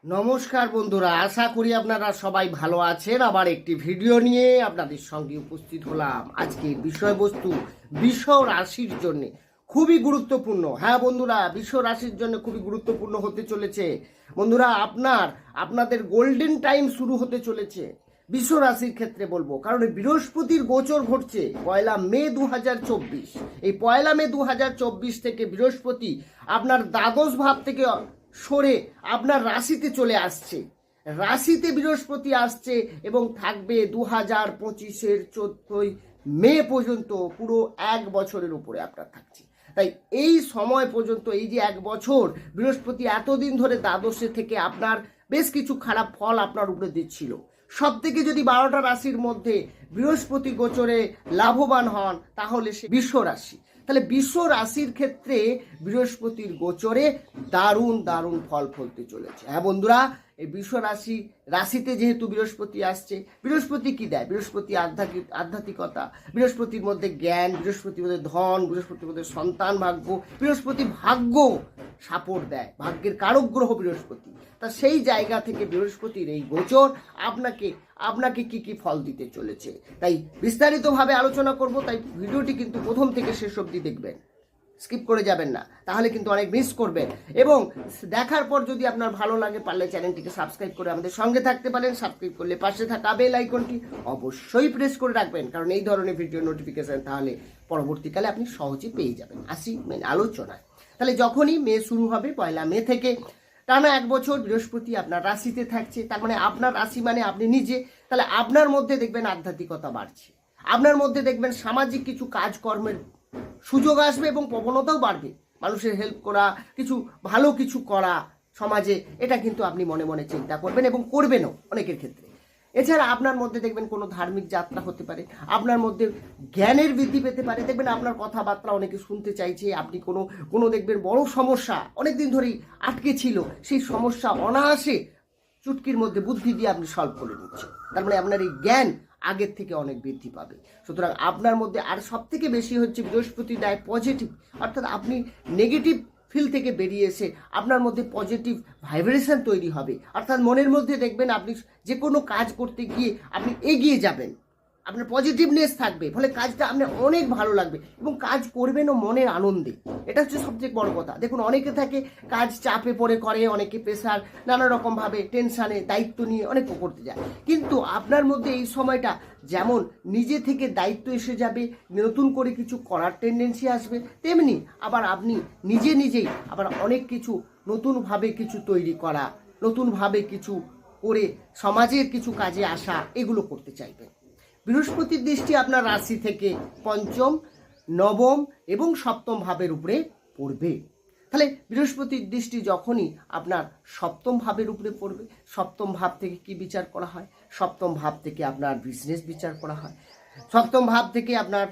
নমস্কার বন্ধুরা, আশা করি আপনারা সবাই ভালো আছেন। আবার একটি ভিডিও নিয়ে আপনাদের সঙ্গে উপস্থিত হলাম। আজকের বিষয়বস্তু বৃষ রাশির জন্য খুবই গুরুত্বপূর্ণ। হ্যাঁ বন্ধুরা, বৃষ রাশির জন্য খুবই গুরুত্বপূর্ণ হতে চলেছে। বন্ধুরা, আপনাদের গোল্ডেন টাইম শুরু হতে চলেছে বৃষ রাশির ক্ষেত্রে বলবো, কারণ বৃহস্পতির গোচর ঘটছে 1 মে 2024। এই 1 মে 2024 থেকে বৃহস্পতি আপনার দ্বাদশ ভাব থেকে সরে আপনার রাশিতে চলে আসছে। রাশিতে বৃহস্পতি আসছে এবং থাকবে 2025-এর 14 মে পর্যন্ত, পুরো 1 বছরের উপরে আপনার থাকছে। তাই এই সময় পর্যন্ত, এই যে 1 বছর বৃহস্পতি এতদিন ধরে দ্বাদশে থেকে আপনার বেশ কিছু খারাপ ফল আপনার উপরে দিচ্ছিল। সব থেকে যদি 12টা রাশির মধ্যে বৃহস্পতি গোচরে লাভবান হন তাহলে সে বৃষ রাশি। তাহলে বৃষ রাশির ক্ষেত্রে বৃহস্পতির গোচরে দারুণ দারুণ ফল ফলতে চলেছে। হ্যাঁ বন্ধুরা, এই বৃষ রাশিতে যেহেতু বৃহস্পতি আসছে, বৃহস্পতি কি দেয়? বৃহস্পতি আধ্যাত্মিকতা, বৃহস্পতির মধ্যে জ্ঞান, বৃহস্পতির মধ্যে ধন, বৃহস্পতির মধ্যে সন্তান ভাগ্য, বৃহস্পতি ভাগ্য সাপোর্ট দেয়, ভাগ্যের কারক গ্রহ বৃহস্পতি। তা সেই জায়গা থেকে বৃহস্পতির এই গোচর আপনাকে কি কি ফল দিতে চলেছে তাই বিস্তারিতভাবে আলোচনা করব। তাই ভিডিওটি কিন্তু প্রথম থেকে শেষ অবধি দেখবেন, স্কিপ করে যাবেন না, তাহলে কিন্তু অনেক মিস করবেন। এবং দেখার পর যদি আপনার ভালো লাগে, পারলে চ্যানেলটিকে সাবস্ক্রাইব করে আমাদের সঙ্গে থাকতে পারেন। সাবস্ক্রাইব করলে পাশে থাকা বেল আইকনটি অবশ্যই প্রেস করে রাখবেন, কারণ এই ধরনের ভিডিও নোটিফিকেশন তাহলে পরবর্তীকালে আপনি সহজে পেয়ে যাবেন। আসি মেন আলোচনায়। তাহলে যখনই মে শুরু হবে, 1 মে থেকে টানা 1 বছর বৃহস্পতি আপনার রাশিতে থাকছে। তার মানে আপনার রাশি মানে আপনি নিজে। তাহলে আপনার মধ্যে দেখবেন আধ্যাত্মিকতা বাড়ছে, আপনার মধ্যে দেখবেন সামাজিক কিছু কাজকর্মের সুযোগ আসবে এবং প্রবণতাও বাড়বে। মানুষের হেল্প করা, কিছু ভালো কিছু করা সমাজে, এটা কিন্তু আপনি মনে মনে চিন্তা করবেন এবং করবেনও অনেকের ক্ষেত্রে। এছাড়া আপনার মধ্যে দেখবেন কোনো ধার্মিক যাত্রা হতে পারে, আপনার মধ্যে জ্ঞানের বৃদ্ধি পেতে পারে। দেখবেন আপনার কথাবার্তা অনেকে শুনতে চাইছে, আপনি কোনো দেখবেন বড় সমস্যা অনেকদিন ধরেই আটকে ছিল, সেই সমস্যা অনায়াসে চুটকির মধ্যে বুদ্ধি দিয়ে আপনি সলভ করে নিচ্ছেন। তার মানে আপনার এই জ্ঞান আগের থেকে অনেক বৃদ্ধি পাবে। সুতরাং আপনার মধ্যে আর সব থেকে বেশি হচ্ছে বৃহস্পতি দেয় পজিটিভ, অর্থাৎ আপনি নেগেটিভ ফিল থেকে বেরিয়ে এসে আপনার মধ্যে পজিটিভ ভাইব্রেশন তৈরি হবে। অর্থাৎ মনের মধ্যে দেখবেন আপনি যে কোনো কাজ করতে গিয়ে আপনি এগিয়ে যাবেন, আপনার পজিটিভনেস থাকবে, ফলে কাজটা আপনার অনেক ভালো লাগবে এবং কাজ করবেনও মনের আনন্দে। এটা হচ্ছে সবচেয়ে বড় কথা। দেখুন, অনেকে থাকে কাজ চাপে পড়ে করে, অনেকে প্রেশার, নানা রকমভাবে টেনশানে দায়িত্ব নিয়ে অনেকে করতে যায়। কিন্তু আপনার মধ্যে এই সময়টা যেমন নিজে থেকে দায়িত্ব এসে যাবে, নতুন করে কিছু করার টেন্ডেন্সি আসবে, তেমনি আবার আপনি নিজেই আবার অনেক কিছু নতুনভাবে কিছু তৈরি করা, নতুনভাবে কিছু করে সমাজের কিছু কাজে আসা, এগুলো করতে চাইবেন। বৃহস্পতির দৃষ্টি আপনার রাশি থেকে পঞ্চম, নবম এবং সপ্তম ভাবের উপরে পড়বে। তাহলে বৃহস্পতির দৃষ্টি যখনই আপনার সপ্তম ভাবের উপরে পড়বে, সপ্তম ভাব থেকে কি বিচার করা হয়? সপ্তম ভাব থেকে আপনার বিজনেস বিচার করা হয়, সপ্তম ভাব থেকে আপনার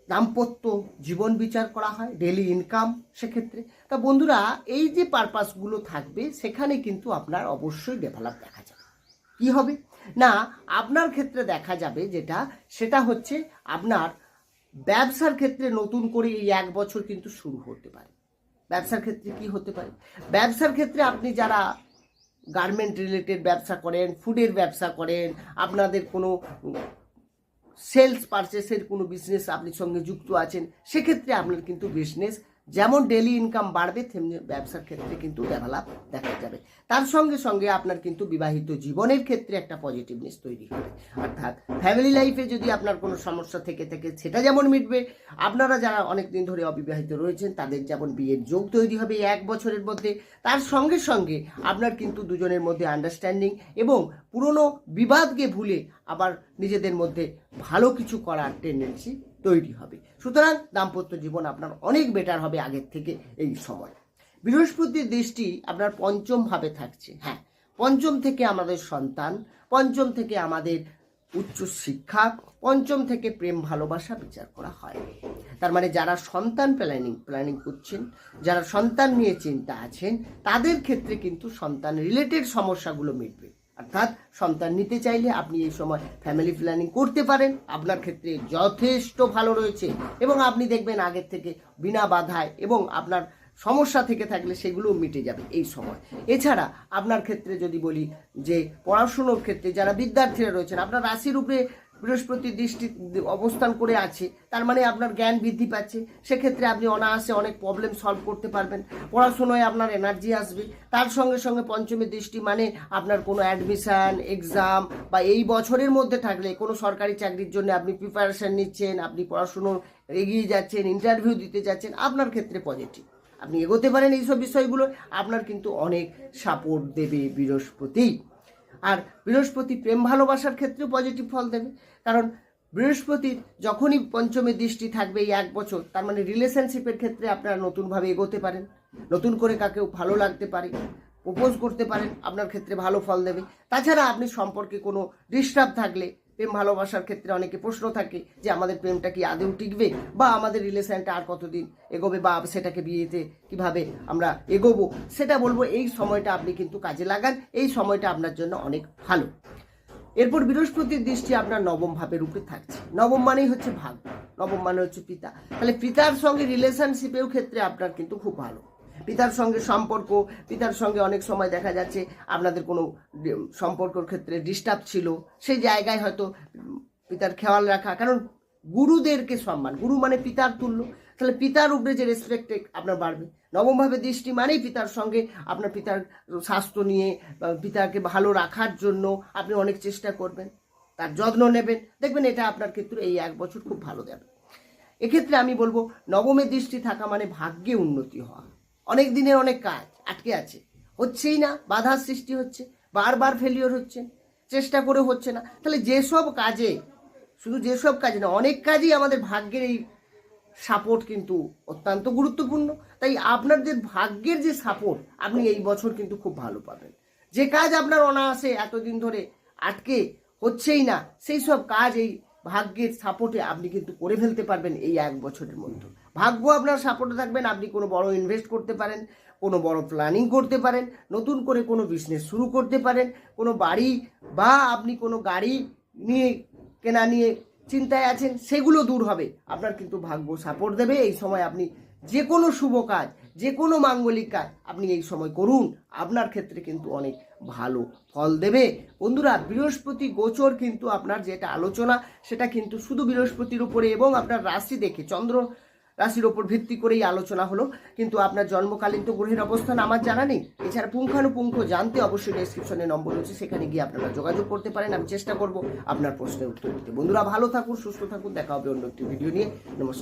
দাম্পত্য জীবন বিচার করা হয়, ডেইলি ইনকাম। সেক্ষেত্রে তা বন্ধুরা, এই যে পারপাসগুলো থাকবে, সেখানে কিন্তু আপনার অবশ্যই ডেভেলপ দেখা যাবে। কি হবে না, আপনার ক্ষেত্রে দেখা যাবে সেটা হচ্ছে আপনার ব্যবসার ক্ষেত্রে নতুন করে এই 1 বছর কিন্তু শুরু হতে পারে। ব্যবসার ক্ষেত্রে কি হতে পারে? ব্যবসার ক্ষেত্রে আপনি যারা গার্মেন্ট রিলেটেড ব্যবসা করেন, ফুডের ব্যবসা করেন, আপনাদের কোনো সেলস পারচেসের কোনো বিজনেস আপনি সঙ্গে যুক্ত আছেন, সেক্ষেত্রে আপনার কিন্তু বিজনেস যেমন ডেলি ইনকাম বাড়বে, তেমনি ব্যবসার ক্ষেত্রে কিন্তু ডেভেলপ দেখা যাবে। তার সঙ্গে সঙ্গে আপনার কিন্তু বিবাহিত জীবনের ক্ষেত্রে একটা পজিটিভনেস তৈরি হবে। অর্থাৎ ফ্যামিলি লাইফে যদি আপনার কোনো সমস্যা থেকে থাকে, সেটা যেমন মিটবে। আপনারা যারা অনেক দিন ধরে অবিবাহিত রয়েছেন, তাদের যেমন বিয়ের যোগ তৈরি হবে 1 বছরের মধ্যে। তার সঙ্গে সঙ্গে আপনার কিন্তু দুজনের মধ্যে আন্ডারস্ট্যান্ডিং এবং পুরনো বিবাদকে ভুলে আবার নিজেদের মধ্যে ভালো কিছু করার টেন্ডেন্সি তৈরি হবে। সুতরাং দাম্পত্য জীবন আপনার অনেক বেটার হবে আগের থেকে এই সময়। বৃহস্পতির দৃষ্টি আপনার পঞ্চম ভাবে থাকছে। হ্যাঁ, পঞ্চম থেকে আমাদের সন্তান, পঞ্চম থেকে আমাদের উচ্চ শিক্ষা, পঞ্চম থেকে প্রেম ভালোবাসা বিচার করা হয়। তার মানে যারা সন্তান প্ল্যানিং করছেন, যারা সন্তান নিয়ে চিন্তা আছেন, তাদের ক্ষেত্রে কিন্তু সন্তান রিলেটেড সমস্যাগুলো মিটবে। অর্থাৎ সন্তান নিতে চাইলে আপনি এই সময় ফ্যামিলি প্ল্যানিং করতে পারেন, আপনার ক্ষেত্রে যথেষ্ট ভালো রয়েছে এবং আপনি দেখবেন আগের থেকে বিনা বাধায় এবং আপনার সমস্যা থেকে থাকলে সেগুলোও মিটে যাবে এই সময়। এছাড়া আপনার ক্ষেত্রে যদি বলি যে পড়াশুনোর ক্ষেত্রে যারা বিদ্যার্থীরা রয়েছেন, আপনার রাশির উপরে বৃহস্পতি দৃষ্টি অবস্থান করে আছে, তার মানে আপনার জ্ঞান বৃদ্ধি পাচ্ছে। সেক্ষেত্রে আপনি অনায়াসে অনেক প্রবলেম সলভ করতে পারবেন, পড়াশোনায় আপনার এনার্জি আসবে। তার সঙ্গে সঙ্গে পঞ্চমী দৃষ্টি মানে আপনার কোনো অ্যাডমিশান এক্সাম বা এই বছরের মধ্যে থাকলে কোনো সরকারি চাকরির জন্য আপনি প্রিপারেশান নিচ্ছেন, আপনি পড়াশুনো এগিয়ে যাচ্ছেন, ইন্টারভিউ দিতে যাচ্ছেন, আপনার ক্ষেত্রে পজিটিভ, আপনি এগোতে পারেন। এইসব বিষয়গুলো আপনার কিন্তু অনেক সাপোর্ট দেবে বৃহস্পতি। আর বৃহস্পতি প্রেম ভালোবাসার ক্ষেত্রেও পজিটিভ ফল দেবে, কারণ বৃহস্পতির যখনই পঞ্চমী দৃষ্টি থাকবে এই 1 বছর, তার মানে রিলেশনশিপের ক্ষেত্রে আপনারা নতুনভাবে এগোতে পারেন, নতুন করে কাকেও ভালো লাগতে পারে, প্রপোজ করতে পারেন, আপনার ক্ষেত্রে ভালো ফল দেবে। তাছাড়া আপনি সম্পর্কে কোনো ডিস্টার্ব থাকলে, প্রেম ভালোবাসার ক্ষেত্রে অনেকে প্রশ্ন থাকে যে আমাদের প্রেমটা কি আদৌ টিকবে, বা আমাদের রিলেশনটা আর কতদিন এগোবে, বা সেটাকে বিয়েতে কিভাবে আমরা এগোবো, সেটা বলবো এই সময়টা আপনি কিন্তু কাজে লাগান, এই সময়টা আপনার জন্য অনেক ভালো। এরপর বৃহস্পতির দৃষ্টি আপনার নবম ভাবের উপরে থাকছে। নবম মানেই হচ্ছে ভাগ্য, নবম মানে হচ্ছে পিতা। তাহলে পিতার সঙ্গে রিলেশনশিপের ক্ষেত্রে আপনার কিন্তু খুব ভালো। পিতার সঙ্গে সম্পর্ক, পিতার সঙ্গে অনেক সময় দেখা যাচ্ছে আপনাদের কোনো সম্পর্কের ক্ষেত্রে ডিস্টার্ব ছিল, সেই জায়গায় হয়তো পিতার খেয়াল রাখা, কারণ গুরুদেরকে সম্মান, গুরু মানে পিতার তুল্য, তাহলে পিতার উপরে যে রেসপেক্ট আপনার বাড়বে। নবমভাবে দৃষ্টি মানেই পিতার সঙ্গে আপনার পিতার স্বাস্থ্য নিয়ে, পিতাকে ভালো রাখার জন্য আপনি অনেক চেষ্টা করবেন, তার যত্ন নেবেন, দেখবেন এটা আপনার ক্ষেত্রে এই 1 বছর খুব ভালো যাবে। এক্ষেত্রে আমি বলবো নবমে দৃষ্টি থাকা মানে ভাগ্যে উন্নতি হওয়া। অনেক দিনের অনেক কাজ আটকে আছে, হচ্ছেই না, বাধার সৃষ্টি হচ্ছে, বারবার ফেলিওর হচ্ছে, চেষ্টা করে হচ্ছে না। তাহলে যেসব কাজে, শুধু যেসব কাজে না, অনেক কাজই আমাদের ভাগ্যের এই সাপোর্ট কিন্তু অত্যন্ত গুরুত্বপূর্ণ। তাই আপনাদের ভাগ্যের যে সাপোর্ট আপনি এই বছর কিন্তু খুব ভালো পাবেন। যে কাজ আপনার অনায়াসে এতদিন ধরে আটকে হচ্ছেই না, সেই সব কাজ এই ভাগ্যের সাপোর্টে আপনি কিন্তু করে ফেলতে পারবেন এই 1 বছরের মধ্যে। ভাগ্য আপনার সাপোর্টে থাকবেন, আপনি কোনো বড় ইনভেস্ট করতে পারেন, কোনো বড় প্ল্যানিং করতে পারেন, নতুন করে কোনো বিজনেস শুরু করতে পারেন, কোনো বাড়ি বা আপনি কোনো গাড়ি নিয়ে কেনা নিয়ে চিন্তায় আছেন, সেগুলো দূর হবে। আপনার কিন্তু ভাগ্য সাপোর্ট দেবে। এই সময় আপনি যে কোনো শুভ কাজ, যে কোনো মাঙ্গলিক কাজ আপনি এই সময় করুন, আপনার ক্ষেত্রে কিন্তু অনেক ভালো ফল দেবে। বন্ধুরা, বৃহস্পতি গোচর কিন্তু আপনার যেটা আলোচনা, সেটা কিন্তু শুধু বৃহস্পতির উপরে এবং আপনার রাশি দেখে, চন্দ্র রাশির ওপর ভিত্তি করেই আলোচনা হলো, কিন্তু আপনার জন্মকালীন তো গ্রহের অবস্থান আমার জানা নেই। এছাড়া পুঙ্খানুপুঙ্খ জানতে অবশ্যই ডেসক্রিপশনে নম্বর রয়েছে, সেখানে গিয়ে আপনারা যোগাযোগ করতে পারেন। আমি চেষ্টা করব আপনার প্রশ্নের উত্তর দিতে। বন্ধুরা, ভালো থাকুন, সুস্থ থাকুন, দেখা হবে অন্য একটি ভিডিও নিয়ে। নমস্কার।